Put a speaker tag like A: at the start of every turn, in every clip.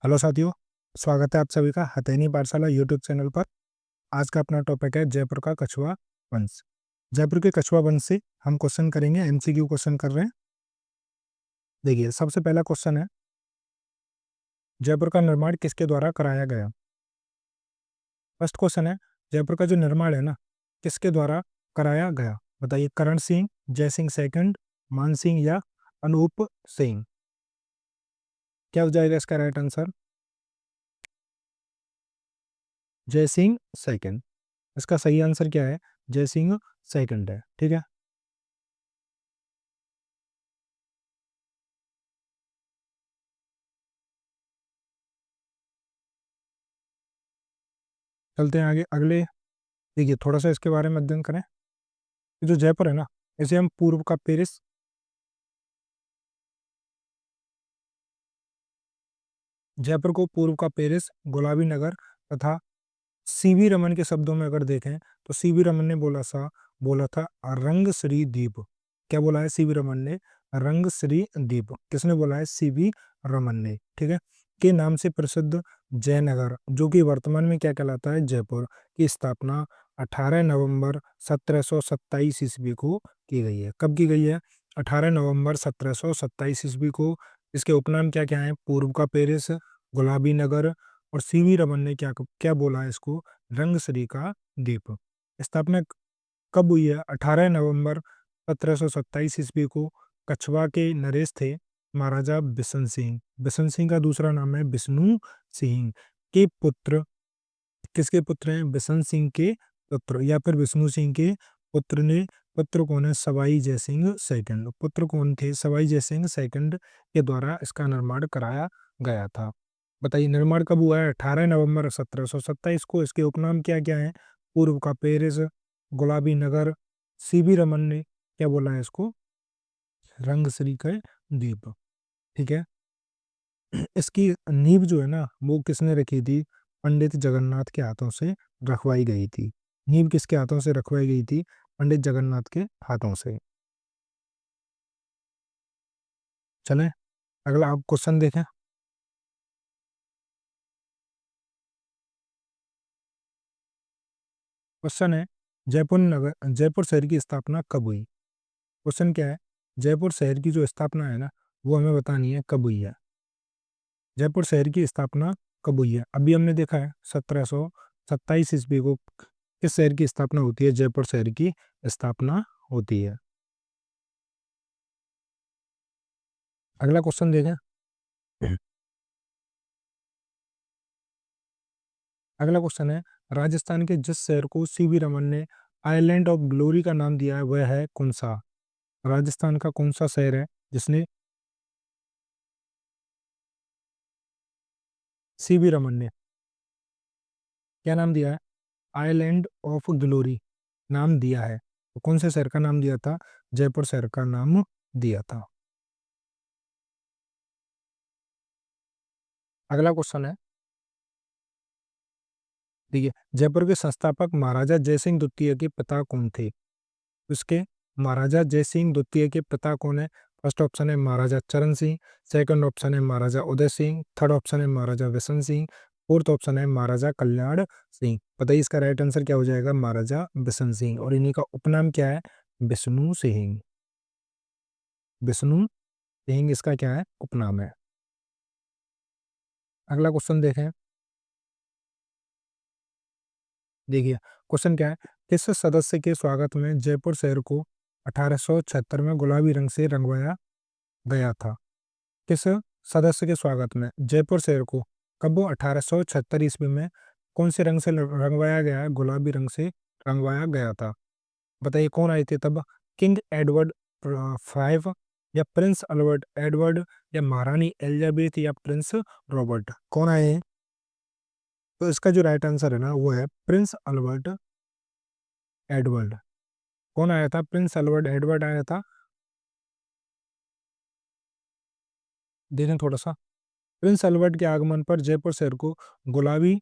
A: Hello साथियों, स्वागत है आप सभी का हथेनी पाठशाला यूट्यूब चैनल पर। आज का अपना टॉपिक है जयपुर का कछुआ वंश। जयपुर के कछुआ वंश से हम क्वेश्चन करेंगे, एमसीक्यू क्वेश्चन कर रहे हैं। देखिए, सबसे पहला क्वेश्चन है, जयपुर का निर्माण किसके द्वारा कराया गया। फर्स्ट क्वेश्चन है, जयपुर का जो निर्माण है ना, किसके द्वारा कराया गया। बताइए, करण सिंह, जय सिंह सेकंड, मान सिंह या अनूप सिंह। क्या हो जाएगा इसका राइट आंसर? जय सिंह सेकंड। इसका सही आंसर क्या है? जय सिंह सेकंड है। ठीक है, चलते हैं आगे। अगले, देखिए थोड़ा सा इसके बारे में अध्ययन करें। ये जो जयपुर है ना, इसे हम पूर्व का पेरिस, जयपुर को पूर्व का पेरिस, गुलाबी नगर तथा सीवी रमन के शब्दों में अगर देखें तो सीवी रमन ने बोला था रंग श्री द्वीप। क्या बोला है सीवी रमन ने? रंग श्री द्वीप। किसने बोला है? सीवी रमन ने। ठीक है, के नाम से प्रसिद्ध जयनगर, जो कि वर्तमान में क्या कहलाता है? जयपुर, की स्थापना 18 नवंबर 1727 ईस्वी को की गई है। कब की गई है? 18 नवंबर 1727 ईस्वी को। इसके उपनाम क्या क्या है? पूर्व का पेरिस, गुलाबी नगर, और सीवी रमन ने क्या क्या बोला है इसको? रंगश्री का द्वीप। स्थापना कब हुई है? 18 नवंबर 1727 ईस्वी को। कछवा के नरेश थे महाराजा बिशन सिंह। बिशन सिंह का दूसरा नाम है विष्णु सिंह। के पुत्र, किसके पुत्र हैं? बिशन सिंह के पुत्र या फिर विष्णु सिंह के पुत्र ने, पुत्र कौन है? सवाई जयसिंह सेकंड। पुत्र कौन थे? सवाई जयसिंह सेकंड के द्वारा इसका निर्माण कराया गया था। बताइए, निर्माण कब हुआ है? 18 नवंबर 1727 को। इसके उपनाम क्या क्या है? पूर्व का पेरिस, गुलाबी नगर, सीवी रमन ने क्या बोला है इसको? रंगश्री का द्वीप। ठीक है, इसकी नींव जो है ना, वो किसने रखी थी? पंडित जगन्नाथ के हाथों से रखवाई गई थी। नींव किसके हाथों से रखवाई गई थी? पंडित जगन्नाथ के हाथों से। चलें, अगला आप क्वेश्चन देखें। क्वेश्चन है, जयपुर शहर की स्थापना कब हुई। क्वेश्चन क्या है? जयपुर शहर की जो स्थापना है ना, वो हमें बतानी है कब हुई है। जयपुर शहर की स्थापना कब हुई है? अभी हमने देखा है 1727 ईस्वी को किस शहर की स्थापना होती है? जयपुर शहर की स्थापना होती है। अगला क्वेश्चन देखें। अगला क्वेश्चन है, राजस्थान के जिस शहर को सीवी रमन ने आइलैंड ऑफ ग्लोरी का नाम दिया है, वह है कौन सा? राजस्थान का कौन सा शहर है जिसने सीवी रमन ने क्या नाम दिया है? आइलैंड ऑफ ग्लोरी नाम दिया है। तो कौन से शहर का नाम दिया था? जयपुर शहर का नाम दिया था। अगला क्वेश्चन है, देखिए, जयपुर के संस्थापक महाराजा जयसिंह द्वितीय के पिता कौन थे? उसके महाराजा जयसिंह द्वितीय के पिता कौन है? फर्स्ट ऑप्शन है महाराजा चरण सिंह, सेकंड ऑप्शन है महाराजा उदय सिंह, थर्ड ऑप्शन है महाराजा बिशन सिंह, फोर्थ ऑप्शन है महाराजा कल्याण सिंह। बताइए इसका राइट आंसर क्या हो जाएगा? महाराजा बिशन सिंह। और इन्हीं का उपनाम क्या है? विष्णु सिंह। विष्णु सिंह इसका क्या है? उपनाम है। अगला क्वेश्चन देखें। देखिए, क्वेश्चन क्या है, किस सदस्य के स्वागत में जयपुर शहर को 1876 में गुलाबी रंग से रंगवाया गया था? किस सदस्य के स्वागत में जयपुर शहर को कब 1876 ईस्वी में कौन से रंग से रंगवाया गया है? गुलाबी रंग से रंगवाया गया था। बताइए कौन आए थे तब? किंग एडवर्ड फाइव, या प्रिंस अल्बर्ट एडवर्ड, या महारानी एलिजाबेथ, या प्रिंस रॉबर्ट। कौन आए हैं? तो इसका जो राइट आंसर है ना, वो है प्रिंस अल्बर्ट एडवर्ड। कौन आया था? प्रिंस अल्बर्ट एडवर्ड आया था। देखें थोड़ा सा, प्रिंस अल्बर्ट के आगमन पर जयपुर शहर को गुलाबी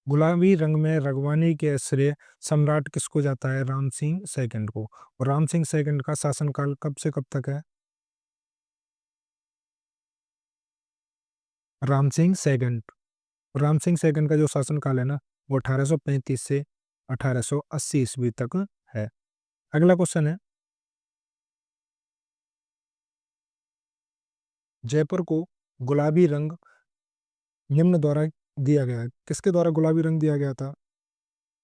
A: गुलाबी रंग में रंगवाने के श्रेय सम्राट किसको जाता है? राम सिंह सेकंड को। और राम सिंह सेकंड का शासनकाल कब से कब तक है? राम सिंह सेकंड। राम सिंह सेकंड का जो शासनकाल है ना, वो 1835 से 1880 ईस्वी तक है। अगला क्वेश्चन है, जयपुर को गुलाबी रंग निम्न द्वारा दिया गया है। किसके द्वारा गुलाबी रंग दिया गया था?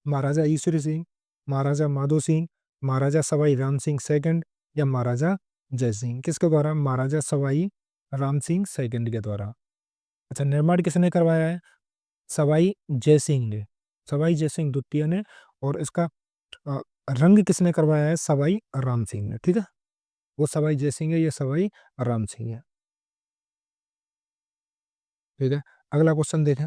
A: महाराजा ईश्वरी सिंह, महाराजा माधो सिंह, महाराजा सवाई राम सिंह सेकंड या महाराजा जय सिंह? किसके द्वारा? महाराजा सवाई राम सिंह सेकंड के द्वारा। अच्छा, निर्माण किसने करवाया है? सवाई जय सिंह ने, सवाई जय सिंह द्वितीय ने। और इसका अ, रंग किसने करवाया है? सवाई राम सिंह ने। ठीक है, वो सवाई जय सिंह है, ये सवाई राम सिंह है। ठीक है, अगला क्वेश्चन देखें।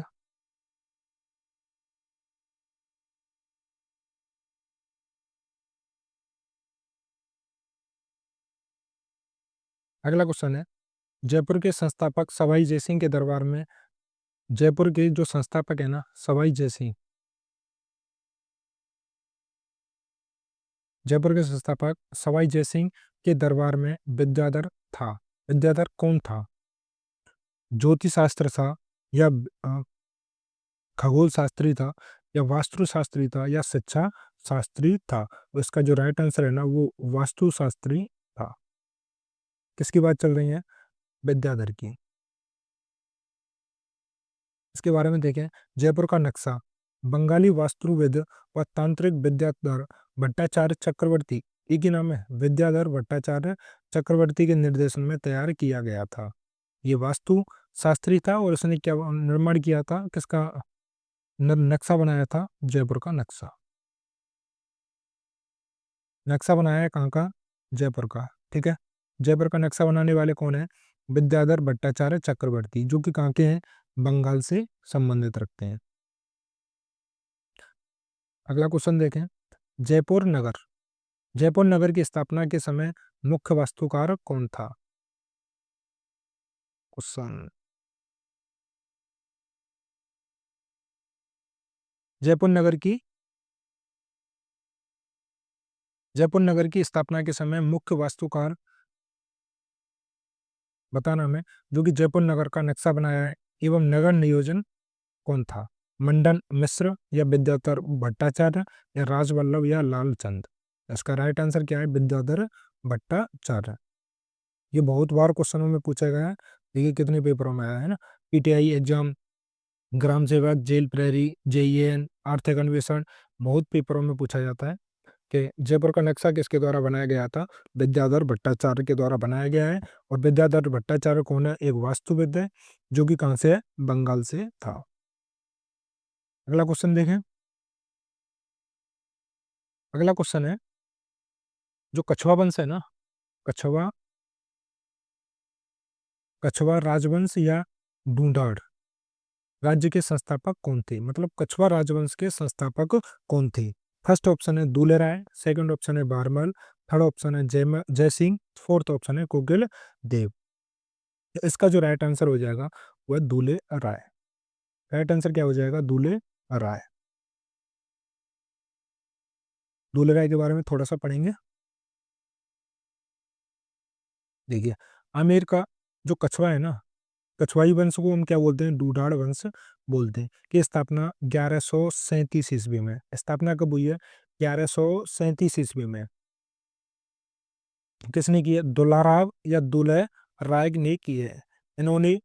A: अगला क्वेश्चन है, जयपुर के संस्थापक सवाई जय सिंह के दरबार में, जयपुर के जो संस्थापक है ना सवाई जय सिंह, जयपुर के संस्थापक सवाई जय सिंह के दरबार में विद्याधर था। विद्याधर कौन था? ज्योतिष शास्त्र था, या खगोल शास्त्री था, या वास्तु शास्त्री था, या शिक्षा शास्त्री था? और इसका जो राइट आंसर है ना, वो वास्तु शास्त्री था। किसकी बात चल रही है? विद्याधर की। इसके बारे में देखें, जयपुर का नक्शा बंगाली वास्तुविद व तांत्रिक विद्याधर भट्टाचार्य चक्रवर्ती, एक ही नाम है, विद्याधर भट्टाचार्य चक्रवर्ती के निर्देशन में तैयार किया गया था। ये वास्तु शास्त्री था और उसने क्या निर्माण किया था? किसका नक्शा बनाया था? जयपुर का नक्शा। नक्शा बनाया है कहाँ का? जयपुर का। ठीक है, जयपुर का नक्शा बनाने वाले कौन है? विद्याधर भट्टाचार्य चक्रवर्ती, जो कि कहाँ के हैं? बंगाल से संबंधित रखते हैं। अगला क्वेश्चन देखें, जयपुर नगर, जयपुर नगर की स्थापना के समय मुख्य वास्तुकार कौन था? क्वेश्चन, जयपुर नगर की, जयपुर नगर की स्थापना के समय मुख्य वास्तुकार बताना हमें, जो कि जयपुर नगर का नक्शा बनाया है एवं नगर नियोजन कौन था? मंडन मिश्र, या विद्याधर भट्टाचार्य, या राजवल्लभ, या लालचंद? इसका राइट आंसर क्या है? विद्याधर भट्टाचार्य। ये बहुत बार क्वेश्चनों में पूछा गया है। देखिए कितने पेपरों में आया है ना, पीटीआई एग्जाम, ग्राम सेवक, जेल प्रहरी, जेईएन, आर्थिक अन्वेषण, बहुत पेपरों में पूछा जाता है कि जयपुर का नक्शा किसके द्वारा बनाया गया था? विद्याधर भट्टाचार्य के द्वारा बनाया गया है। और विद्याधर भट्टाचार्य कौन है? एक वास्तुविद है, जो कि कहाँ से है? बंगाल से था। अगला क्वेश्चन देखें। अगला क्वेश्चन है, जो कछवा वंश है ना, कछवा, कछवा राजवंश या ढूंढाड़ राज्य के संस्थापक कौन थे? मतलब कछवा राजवंश के संस्थापक कौन थे? फर्स्ट ऑप्शन है दूले राय, सेकंड ऑप्शन है बारमल, थर्ड ऑप्शन है जय सिंह, फोर्थ ऑप्शन है कुगिल देव। इसका जो राइट आंसर हो जाएगा वह दूले राय। राइट आंसर क्या हो जाएगा? दूले राय। दूले राय के बारे में थोड़ा सा पढ़ेंगे। देखिए, आमेर का जो कछवा है ना, कछवाई वंश को हम क्या बोलते हैं? डूडाड़ वंश बोलते हैं। की स्थापना 1137 ईस्वी में, स्थापना कब हुई है? 1137 ईस्वी में। किसने की है? दुलाराव या दुलह राय ने की है। इन्होंने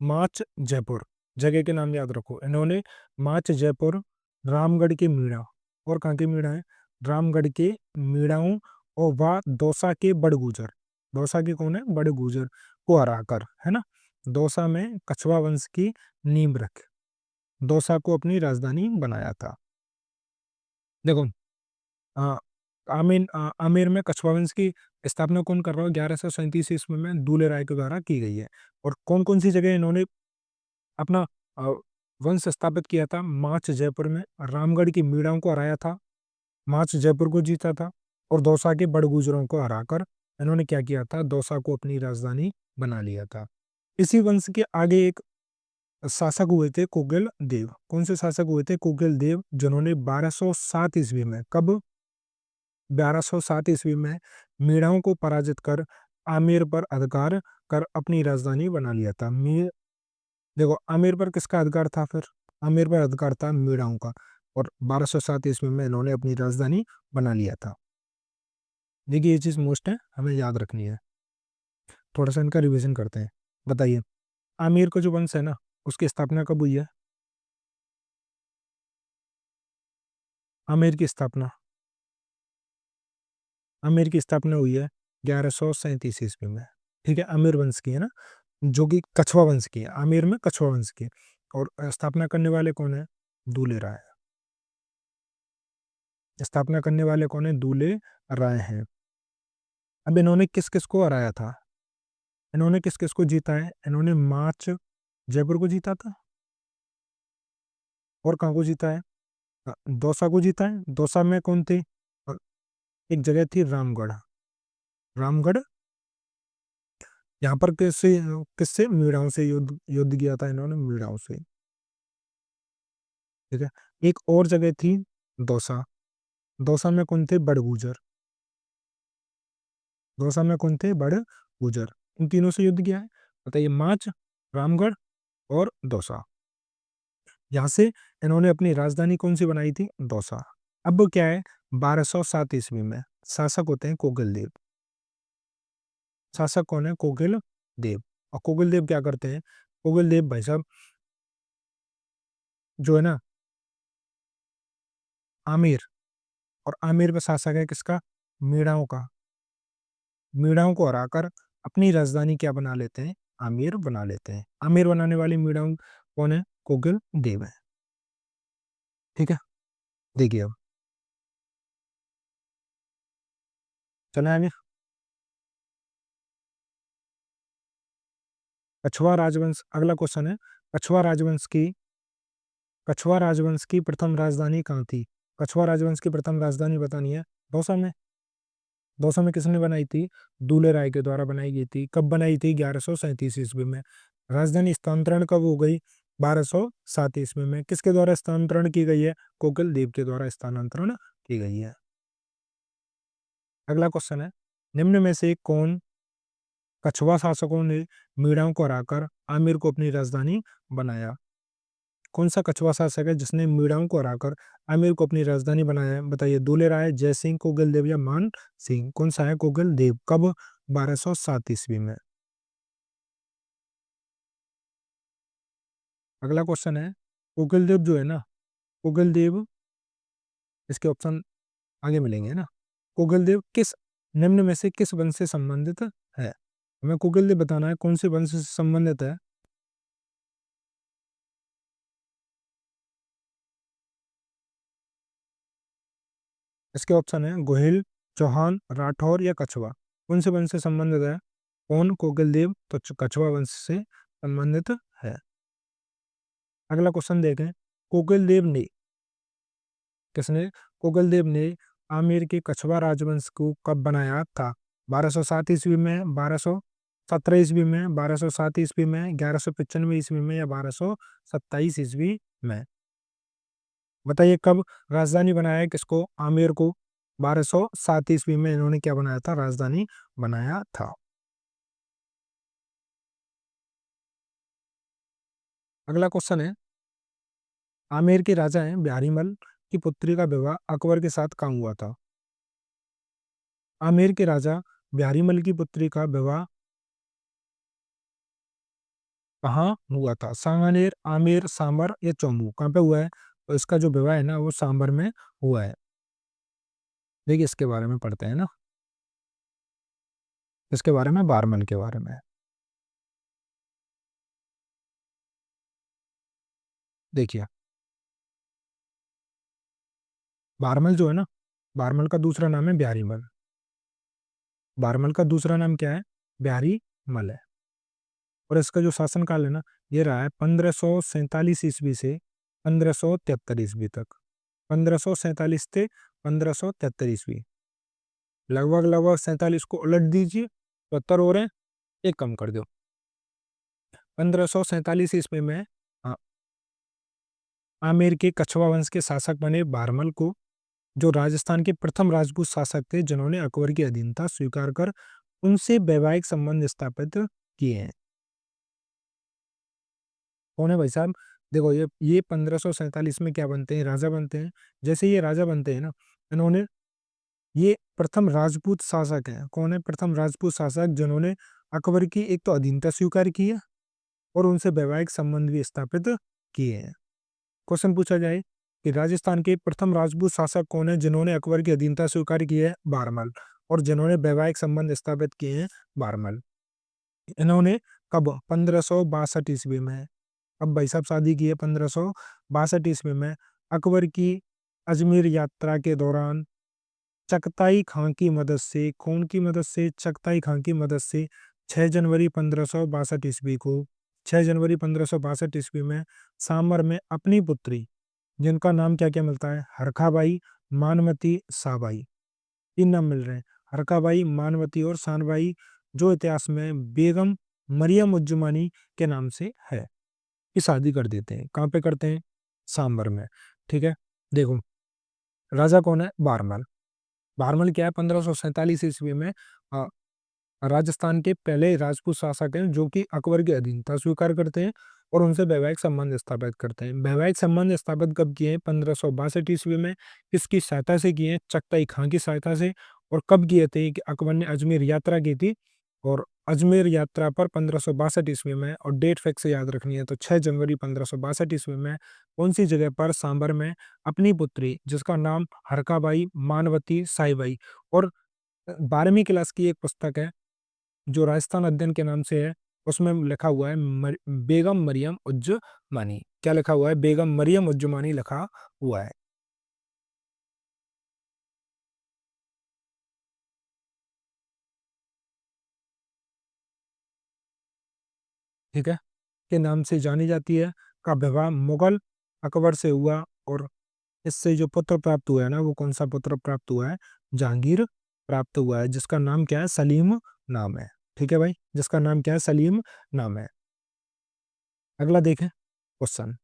A: माच जयपुर, जगह के नाम याद रखो, इन्होंने माच जयपुर, रामगढ़ के मीणा, और कहाँ के मीणा है? रामगढ़ के मीणाओं, और वह दौसा के बड़गुजर, दौसा के कौन है? बड़गुजर को हराकर, है ना, दौसा में कछवा वंश की नींव रख, दौसा को अपनी राजधानी बनाया था। देखो, आ, आमेर में कछवा वंश की स्थापना कौन कर रहा है? 1137 ईस्वी में दूले राय के द्वारा की गई है। और कौन कौन सी जगह इन्होंने अपना अ, वंश स्थापित किया था? माच जयपुर में रामगढ़ की मीणाओं को हराया था, माच जयपुर को जीता था, और दौसा के बड़गुजरों को हराकर इन्होंने क्या किया था? दौसा को अपनी राजधानी बना लिया था। इसी वंश के आगे एक शासक हुए थे कुगिल देव। कौन से शासक हुए थे? कुगिल देव, जिन्होंने 1207 ईस्वी में, कब? 1207 ईस्वी में मीणाओं को पराजित कर आमेर पर अधिकार कर अपनी राजधानी बना लिया था। देखो आमेर पर किसका अधिकार था फिर? आमेर पर अधिकार था मीराओं का। और 1207 ईस्वी में इन्होंने अपनी राजधानी बना लिया था। देखिए ये चीज मोस्ट है, हमें याद रखनी है। थोड़ा सा इनका रिवीजन करते हैं। बताइए, आमेर का जो वंश है ना, उसकी स्थापना कब हुई है? आमेर की स्थापना, आमेर की स्थापना हुई है 1137 ईस्वी में। ठीक है, आमेर वंश की है ना, जो कि कछवा वंश की है। आमेर में कछवा वंश की है। और स्थापना करने वाले कौन है? दूले राय। स्थापना करने वाले कौन है? दूले राय हैं। अब इन्होंने किस किस को हराया था? इन्होंने किस किस को जीता है? इन्होंने मार्च जयपुर को जीता था। और कहाँ को जीता है? दौसा को जीता है। दौसा में कौन थे? अ, एक जगह थी रामगढ़। रामगढ़, यहाँ पर किससे किससे मीड़ाओं से युद्ध युद्ध किया था इन्होंने, मीड़ाओं से। ठीक है। एक और जगह थी दौसा। दौसा में कौन थे? बड़गुजर। दौसा में कौन थे? बड़गुजर। इन तीनों से युद्ध किया है। बताइए, माच, रामगढ़ और दौसा। यहाँ से इन्होंने अपनी राजधानी कौन सी बनाई थी? दौसा। अब क्या है, 1207 ईस्वी में शासक होते हैं कोकिल देव। शासक कौन है? कोकिल देव। और कोकिल देव क्या करते हैं? कोकिल देव भाई साहब जो है ना, आमेर, और आमेर पे शासक है किसका? मीणाओं का। मीणाओं को हराकर अपनी राजधानी क्या बना लेते हैं? आमेर बना लेते हैं। आमेर बनाने वाली मीणाओं कौन है? कोकिल देव है। ठीक है, देखिए अब चले आगे। कछवाा राजवंश, अगला क्वेश्चन है। कछवाा राजवंश की कछवाा राजवंश की प्रथम राजधानी कहाँ थी? कछवाा राजवंश की प्रथम राजधानी बतानी है। दौसा में। दौसा में किसने बनाई थी? दूले राय के द्वारा बनाई गई थी। कब बनाई थी? 1137 ईस्वी में। राजधानी स्थानांतरण कब हो गई? 1207 ईस्वी में। किसके द्वारा स्थानांतरण की गई है? कोकिल देव के द्वारा स्थानांतरण की गई है। अगला क्वेश्चन है, निम्न में से कौन कछवा शासकों ने मीणाओं को हराकर आमेर को अपनी राजधानी बनाया? कौन सा कछवा शासक है जिसने मीणाओं को हराकर आमेर को अपनी राजधानी बनाया है? बताइए, दूले राय, जय सिंह, कोकिल देव या मान सिंह? कौन सा है? कोकिल देव। कब? 1207 ईस्वी में। अगला क्वेश्चन है, कोकिल देव जो है ना, कोकिल देव, इसके ऑप्शन आगे मिलेंगे ना। कोकिल देव किस निम्न में से किस वंश से संबंधित है? हमें कोकिल देव बताना है कौन से वंश से संबंधित है। इसके ऑप्शन है गोहिल, चौहान, राठौर या कछवा। कौन से वंश से संबंधित है? कौन? कोकिल देव। तो कछवा वंश से संबंधित है। अगला क्वेश्चन देखें, कोकिल देव ने किसने कोकिल देव ने आमेर के कछवा राजवंश को कब बनाया था? 1207 ईस्वी में, 1217 ईस्वी में, 1207 ईस्वी में, 1195 ईस्वी में या 1227 ईस्वी में? बताइए कब राजधानी बनाया है किसको? आमेर को। 1207 ईस्वी में इन्होंने क्या बनाया था? राजधानी बनाया था। अगला क्वेश्चन है, आमेर के राजा हैं बिहारीमल की पुत्री का विवाह अकबर के साथ कहाँ हुआ था? आमेर के राजा बिहारीमल की पुत्री का विवाह कहाँ हुआ था? सांगानेर, आमेर, सांबर या चौमू? कहाँ पे हुआ है? तो इसका जो विवाह है ना, वो सांबर में हुआ है। देखिए इसके बारे में पढ़ते हैं ना, इसके बारे में, बारमल के बारे में। देखिए, बारमल जो है ना, बारमल का दूसरा नाम है बिहारीमल। बारमल का दूसरा नाम क्या है? बिहारी मल है। और इसका जो शासनकाल है ना, ये रहा है 1547 ईस्वी से 1573 ईस्वी तक। 1547 से 1573 ईस्वी। लगभग लगभग 47 को उलट दीजिए, 72 हो रहे हैं, एक कम कर दो। 1547 ईस्वी में आ- आमेर के कछवा वंश के शासक बने बारमल को, जो राजस्थान के प्रथम राजपूत शासक थे जिन्होंने अकबर की अधीनता स्वीकार कर उनसे वैवाहिक संबंध स्थापित किए हैं। कौन है भाई साहब? देखो ये 1547 में क्या बनते हैं? राजा बनते हैं। जैसे ये राजा बनते हैं ना, इन्होंने ये प्रथम राजपूत शासक हैं। कौन है प्रथम राजपूत शासक जिन्होंने अकबर की एक तो अधीनता स्वीकार की है और उनसे वैवाहिक संबंध भी स्थापित किए हैं। क्वेश्चन पूछा जाए कि राजस्थान के प्रथम राजपूत शासक कौन है जिन्होंने अकबर की अधीनता स्वीकार की है? बारमल। और जिन्होंने वैवाहिक संबंध स्थापित किए हैं? बारमल। इन्होंने कब? 1562 ईस्वी में। अब भाई साहब शादी की है 1562 ईस्वी में अकबर की अजमेर यात्रा के दौरान चगताई खां की मदद से। कौन की मदद से? चगताई खां की मदद से 6 जनवरी 1562 ईस्वी को, 6 जनवरी 1562 ईस्वी में सामर में अपनी पुत्री, जिनका नाम क्या क्या मिलता है? हरखाबाई, मानवती, साबाई। तीन नाम मिल रहे हैं, हरखाबाई, मानवती और सानबाई, जो इतिहास में बेगम मरियम उज्जमानी के नाम से है। की शादी कर देते हैं। कहाँ पे करते हैं? सांबर में। ठीक है, देखो राजा कौन है? बारमल। बारमल क्या है? 1547 ईस्वी में अ, राजस्थान के पहले राजपूत शासक हैं जो कि अकबर की अधीनता स्वीकार करते हैं और उनसे वैवाहिक संबंध स्थापित करते हैं। वैवाहिक संबंध स्थापित कब किए हैं? 1562 ईस्वी में। किसकी सहायता से किए हैं? चगताई खां की सहायता से। और कब किए थे? कि अकबर ने अजमेर यात्रा की थी और अजमेर यात्रा पर 1562 ईस्वी में, और डेट फिक्स याद रखनी है तो 6 जनवरी 1562 ईस्वी में कौन सी जगह पर? सांबर में अपनी पुत्री, जिसका नाम हरकाबाई, मानवती, साईबाई। और 12वीं क्लास की एक पुस्तक है जो राजस्थान अध्ययन के नाम से है, उसमें लिखा हुआ है बेगम मरियम उज्जमानी। क्या लिखा हुआ है? बेगम मरियम उज्जमानी लिखा हुआ है। ठीक है, के नाम से जानी जाती है। का विवाह मुगल अकबर से हुआ और इससे जो पुत्र प्राप्त हुआ है ना, वो कौन सा पुत्र प्राप्त हुआ है? जहांगीर प्राप्त हुआ है, जिसका नाम क्या है? सलीम नाम है। ठीक है भाई, जिसका नाम क्या है? सलीम नाम है। अगला देखें क्वेश्चन।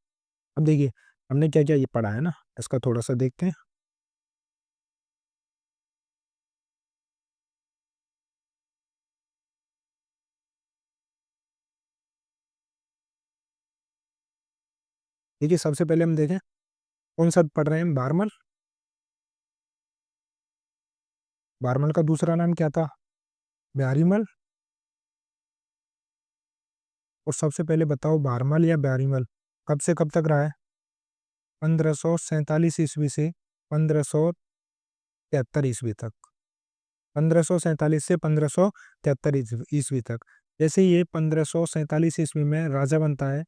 A: अब देखिए हमने क्या क्या ये पढ़ा है ना, इसका थोड़ा सा देखते हैं। देखिए सबसे पहले हम देखें कौन सा पढ़ रहे हैं? बारमल। बारमल का दूसरा नाम क्या था? ब्यारीमल। और सबसे पहले बताओ बारमल या ब्यारीमल कब से कब तक रहा है? 1547 ईस्वी से 1573 ईस्वी तक। 1547 से 1573 ईस्वी तक। जैसे ये 1547 ईस्वी में राजा बनता है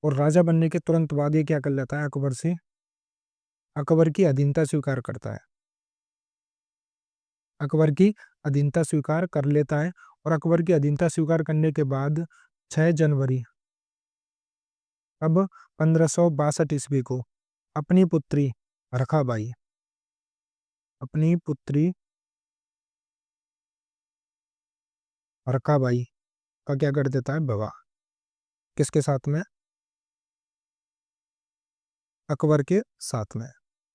A: और राजा बनने के तुरंत बाद ये क्या कर लेता है? अकबर से, अकबर की अधीनता स्वीकार करता है। अकबर की अधीनता स्वीकार कर लेता है और अकबर की अधीनता स्वीकार करने के बाद 6 जनवरी, अब 1562 ईस्वी को अपनी पुत्री रखाबाई, अपनी पुत्री रखाबाई का क्या कर देता है? विवाह। किसके साथ में? अकबर के साथ में।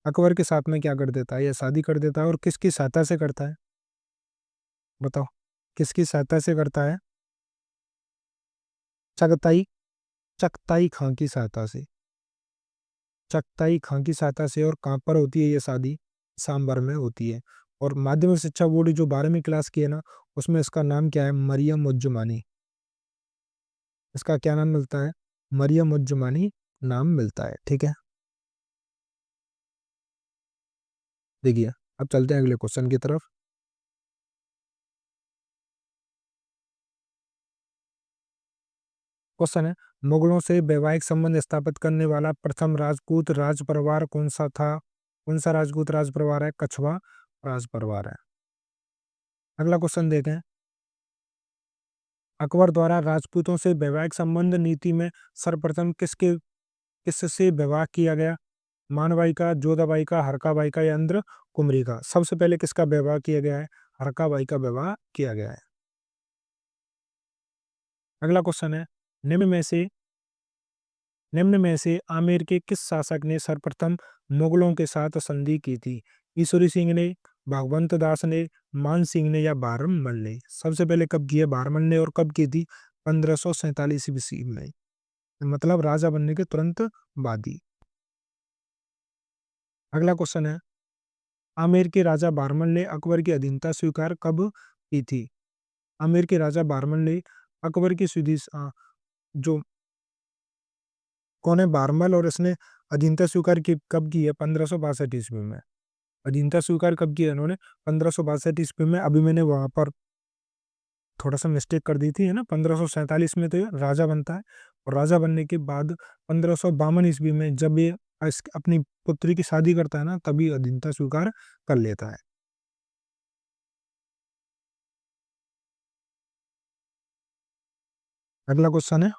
A: अकबर के साथ में क्या कर देता है? ये शादी कर देता है और किसकी सहायता से करता है? बताओ किसकी सहायता से करता है? चगताई, चगताई खां की सहायता से। चगताई खां की सहायता से। और कहाँ पर होती है ये शादी? सांबर में होती है। और माध्यमिक शिक्षा बोर्ड जो 12वीं क्लास की है ना, उसमें इसका नाम क्या है? मरियम उज्जमानी। इसका क्या नाम मिलता है? मरियम उज्जमानी नाम मिलता है। ठीक है, देखिए अब चलते हैं अगले क्वेश्चन की तरफ। क्वेश्चन है मुगलों से वैवाहिक संबंध स्थापित करने वाला प्रथम राजपूत राज परिवार कौन सा था? कौन सा राजपूत राज परिवार है? कछवा राज परिवार है। अगला क्वेश्चन देखें। अकबर द्वारा राजपूतों से वैवाहिक संबंध नीति में सर्वप्रथम किससे विवाह किया गया? मानबाई का, जोधाबाई का, हरकाबाई का या इंद्र कुमरी का? सबसे पहले किसका विवाह किया गया है? हरकाबाई का विवाह किया गया है। अगला क्वेश्चन है निम्न में से आमेर के किस शासक ने सर्वप्रथम मुगलों के साथ संधि की थी? ईश्वरी सिंह ने, भगवंत दास ने, मान सिंह ने या बारमल ने? सबसे पहले कब की है? बारमल ने। और कब की थी? 1547 ईस्वी में। मतलब राजा बनने के तुरंत बाद ही। अगला क्वेश्चन है, आमेर के राजा बारमल ने अकबर की अधीनता स्वीकार कब की थी? आमेर के राजा बारमल ने अकबर की जो कौन है बारमल, और इसने अधीनता स्वीकार की कब की है? 1562 ईस्वी में। अधीनता स्वीकार कब किया इन्होंने? 1562 ईस्वी में। अभी मैंने वहां पर थोड़ा सा मिस्टेक कर दी थी, है ना। 1547 में तो ये राजा बनता है, और राजा बनने के बाद 1552 ईस्वी में जब ये अपनी पुत्री की शादी करता है ना, तभी अधीनता स्वीकार कर लेता है। अगला क्वेश्चन है,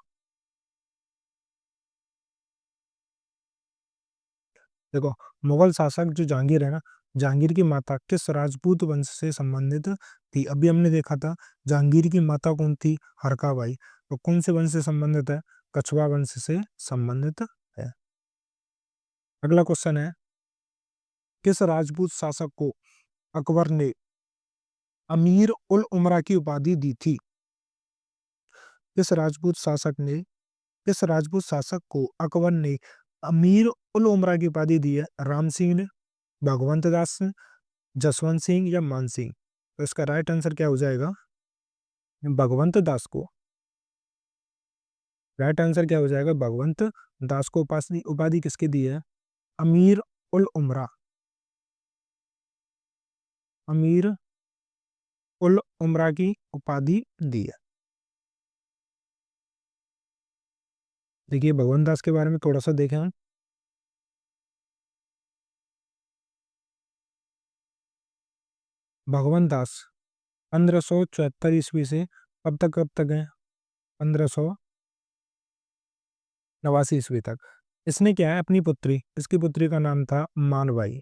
A: देखो, मुगल शासक जो जहांगीर है ना, जहांगीर की माता किस राजपूत वंश से संबंधित थी? अभी हमने देखा था जहांगीर की माता कौन थी? हरकाबाई। तो कौन से वंश से संबंधित है? कछवा वंश से संबंधित है। अगला क्वेश्चन है, किस राजपूत शासक को अकबर ने अमीर उल उमरा की उपाधि दी थी? किस राजपूत शासक ने किस राजपूत शासक को अकबर ने अमीर उल उमरा की उपाधि दी है? राम सिंह ने, भगवंत दास ने, जसवंत सिंह या मान सिंह? तो इसका राइट आंसर क्या हो जाएगा? भगवंत दास को। राइट आंसर क्या हो जाएगा? भगवंत दास को उपाधि उपाधि किसकी दी है? अमीर उल उमरा। अमीर उल उमरा की उपाधि दी है। देखिए, भगवंत दास के बारे में थोड़ा सा देखें हम। भगवंत दास 1574 ईस्वी से कब तक है? 1589 ईस्वी तक। इसने क्या है, अपनी पुत्री, इसकी पुत्री का नाम था मानबाई।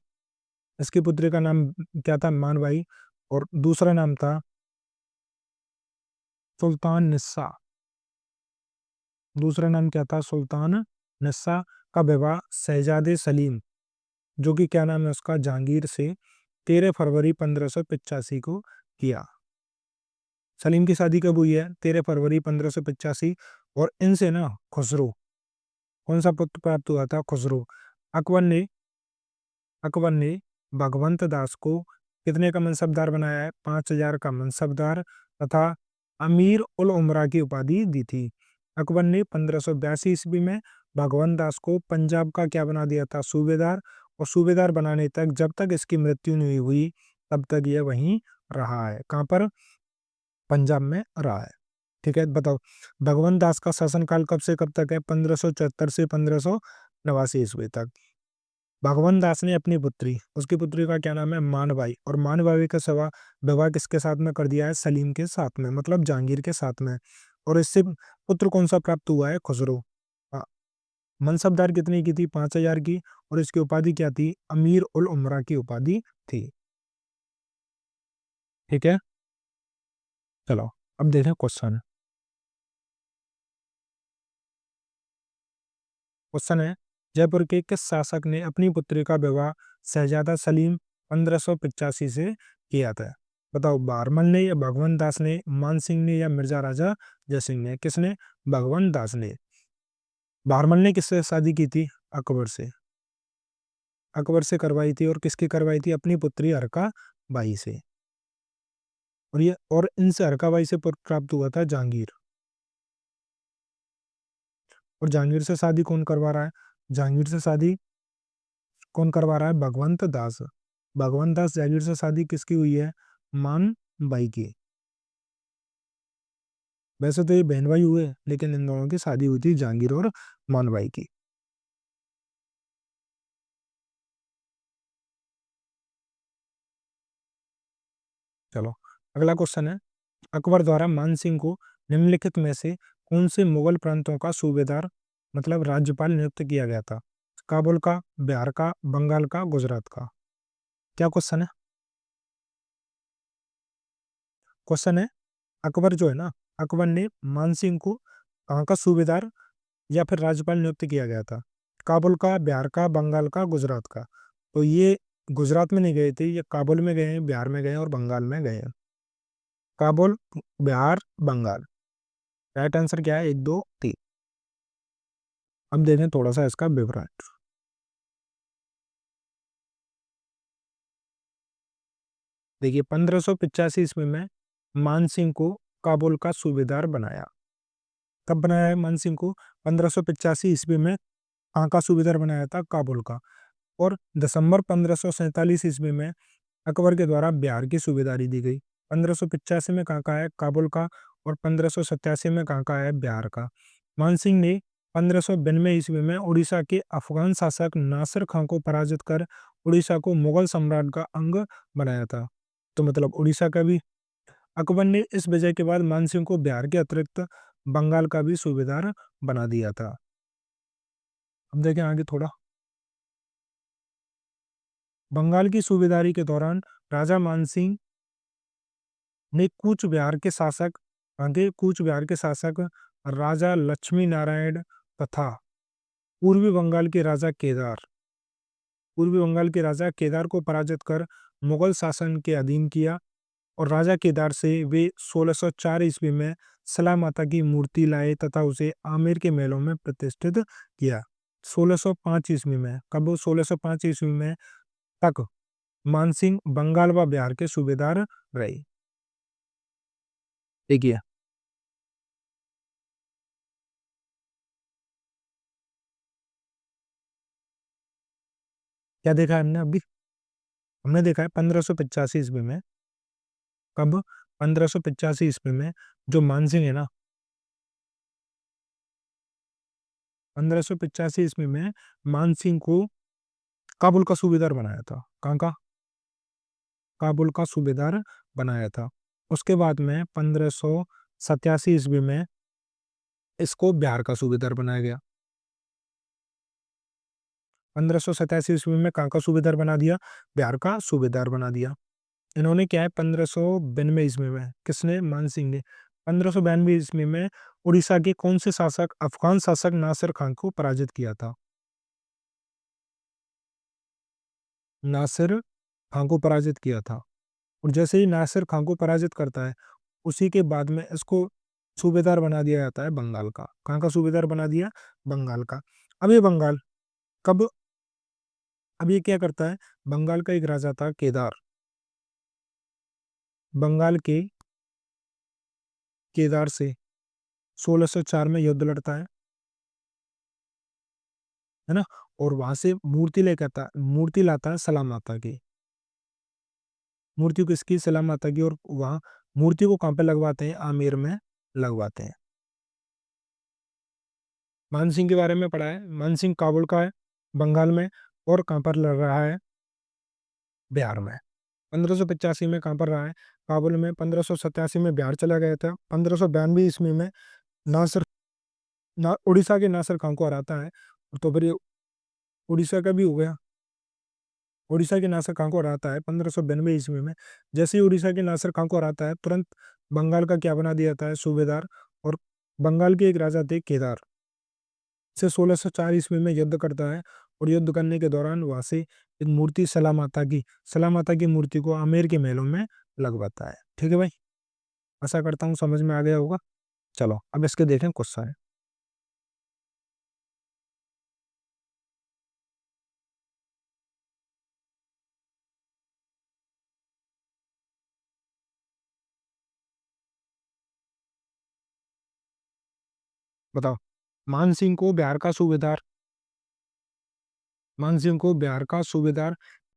A: इसकी पुत्री का नाम क्या था? मानबाई। और दूसरा नाम था सुल्तान निस्सा। दूसरा नाम क्या था? सुल्तान निस्सा। का विवाह शहजादे सलीम, जो कि क्या नाम है उसका, जहांगीर से 13 फरवरी 1585 को किया। सलीम की शादी कब हुई है? 13 फरवरी 1585। और इनसे ना खुसरो, कौन सा पुत्र प्राप्त हुआ था? खुसरो। अकबर ने अकबर ने भगवंत दास को कितने का मनसबदार बनाया है? 5,000 का मनसबदार तथा अमीर उल उमरा की उपाधि दी थी। अकबर ने 1582 ईस्वी में भगवंत दास को पंजाब का क्या बना दिया था? सूबेदार। और सूबेदार बनाने तक, जब तक इसकी मृत्यु नहीं हुई, तब तक यह वहीं रहा है। कहाँ पर? पंजाब में रहा है। ठीक है, बताओ, भगवंत दास का शासनकाल कब से कब तक है? 1574 से 1589 ईस्वी तक। भगवंत दास ने अपनी पुत्री, उसकी पुत्री का क्या नाम है? मानबाई। और मानबाई का सवा विवाह किसके साथ में कर दिया है? सलीम के साथ में, मतलब जहांगीर के साथ में। और इससे पुत्र कौन सा प्राप्त हुआ है? खुसरो। हाँ, मनसबदार कितनी की थी? 5,000 की। और इसकी उपाधि क्या थी? अमीर उल उमरा की उपाधि थी। ठीक है, चलो, अब देखें क्वेश्चन। क्वेश्चन है, जयपुर के किस शासक ने अपनी पुत्री का विवाह शहजादा सलीम 1585 से किया था? बताओ, बारमल ने या भगवंत दास ने, मान सिंह ने या मिर्जा राजा जयसिंह ने? किसने? भगवंत दास ने। बारमल ने किससे शादी की थी? अकबर से। अकबर से करवाई थी, और किसकी करवाई थी? अपनी पुत्री हरका बाई से। और इनसे हरका बाई से पुत्र प्राप्त हुआ था जहांगीर। और जहांगीर से शादी कौन करवा रहा है? जहांगीर से शादी कौन करवा रहा है? भगवंत दास। भगवंत दास जहांगीर से शादी किसकी हुई है? मान बाई की। वैसे तो ये बहन भाई हुए, लेकिन इन दोनों की शादी हुई थी जहांगीर और मान बाई की। चलो, अगला क्वेश्चन है, अकबर द्वारा मान सिंह को निम्नलिखित में से कौन से मुगल प्रांतों का सूबेदार, मतलब राज्यपाल नियुक्त किया गया था? काबुल का, बिहार का, बंगाल का, गुजरात का? क्या क्वेश्चन है? क्वेश्चन है, अकबर जो है ना, अकबर ने मान सिंह को कहाँ का सूबेदार या फिर राज्यपाल नियुक्त किया गया था? काबुल का, बिहार का, बंगाल का, गुजरात का? तो ये गुजरात में नहीं गए थे, ये काबुल में गए हैं, बिहार में गए हैं और बंगाल में गए हैं। काबुल, बिहार, बंगाल। राइट आंसर क्या है? 1, 2, 3। अब देखें थोड़ा सा इसका विवरण। देखिए 1585 ईस्वी में मानसिंह को काबुल का सूबेदार बनाया। कब बनाया है मानसिंह को? 1585 ईस्वी में कहाँ का सूबेदार बनाया था? काबुल का। और दिसंबर 1547 ईस्वी में अकबर के द्वारा बिहार की सूबेदारी दी गई। 1585 में कहाँ का है? काबुल का। और 1587 में कहाँ का है? बिहार का। मानसिंह ने 1592 ईस्वी में उड़ीसा के अफगान शासक नासिर खां को पराजित कर उड़ीसा को मुगल सम्राट का अंग बनाया था। तो मतलब उड़ीसा का भी अकबर ने इस विजय के बाद मानसिंह को बिहार के अतिरिक्त बंगाल का भी सूबेदार बना दिया था। अब देखें आगे थोड़ा। बंगाल की सूबेदारी के दौरान राजा मानसिंह ने कूच बिहार के शासक राजा लक्ष्मी नारायण तथा पूर्वी बंगाल के राजा केदार को पराजित कर मुगल शासन के अधीन किया। और राजा केदार से वे 1604 ईस्वी में सला माता की मूर्ति लाए तथा उसे आमेर के महलों में प्रतिष्ठित किया। 1605 ईस्वी में, कब? 1605 ईस्वी में तक मानसिंह बंगाल व बिहार के सूबेदार रहे। देखिए क्या देखा है हमने अभी? हमने देखा है 1585 ईस्वी में, कब? 1585 ईस्वी में जो मानसिंह है ना, 1585 ईस्वी में मानसिंह को काबुल का सूबेदार बनाया था। कहाँ का? काबुल का सूबेदार बनाया था। उसके बाद में 1587 ईस्वी में इसको बिहार का सूबेदार बनाया गया। 1587 ईस्वी में कहाँ का सूबेदार बना दिया? बिहार का सूबेदार बना दिया। इन्होंने क्या है 1592 ईस्वी में, किसने? मानसिंह ने 1592 ईस्वी में उड़ीसा के कौन से शासक, अफगान शासक नासिर खान को पराजित किया था? नासिर खां को पराजित किया था। और जैसे ही नासिर खां को पराजित करता है उसी के बाद में इसको सूबेदार बना दिया जाता है बंगाल का। कहाँ का सूबेदार बना दिया? बंगाल का। अब ये बंगाल कब, अब ये क्या करता है? बंगाल का एक राजा था केदार, बंगाल के केदार से 1604 में युद्ध लड़ता है ना? और वहां से मूर्ति लेकर आता, मूर्ति लाता है सलाम माता की। मूर्ति किसकी? सलाम माता की। और वहां मूर्ति को कहाँ पे लगवाते हैं? आमेर में लगवाते हैं। मानसिंह के बारे में पढ़ा है। मानसिंह काबुल का है, बंगाल में। और कहाँ पर लड़ रहा है? बिहार में। 1585 में कहाँ पर रहा है? काबुल में। 1587 में बिहार चला गया था। 1592 ईस्वी में नासिर उड़ीसा के नासिर खान को हराता है। तो फिर ये उड़ीसा का भी हो गया। उड़ीसा के नासिर खान को हराता है 1592 ईस्वी में। जैसे ही उड़ीसा के नासिर खान को हराता है तुरंत बंगाल का क्या बना दिया जाता है? सूबेदार। और बंगाल के एक राजा थे केदार, से 1604 ईस्वी में युद्ध करता है। और युद्ध करने के दौरान वहां से एक मूर्ति सला माता की मूर्ति को आमेर के महलों में लगवाता है। ठीक है भाई, आशा करता हूँ समझ में आ गया होगा। चलो अब इसके देखें क्वेश्चन है। बताओ। मानसिंह को बिहार का सूबेदार मानसिंह को बिहार का सूबेदार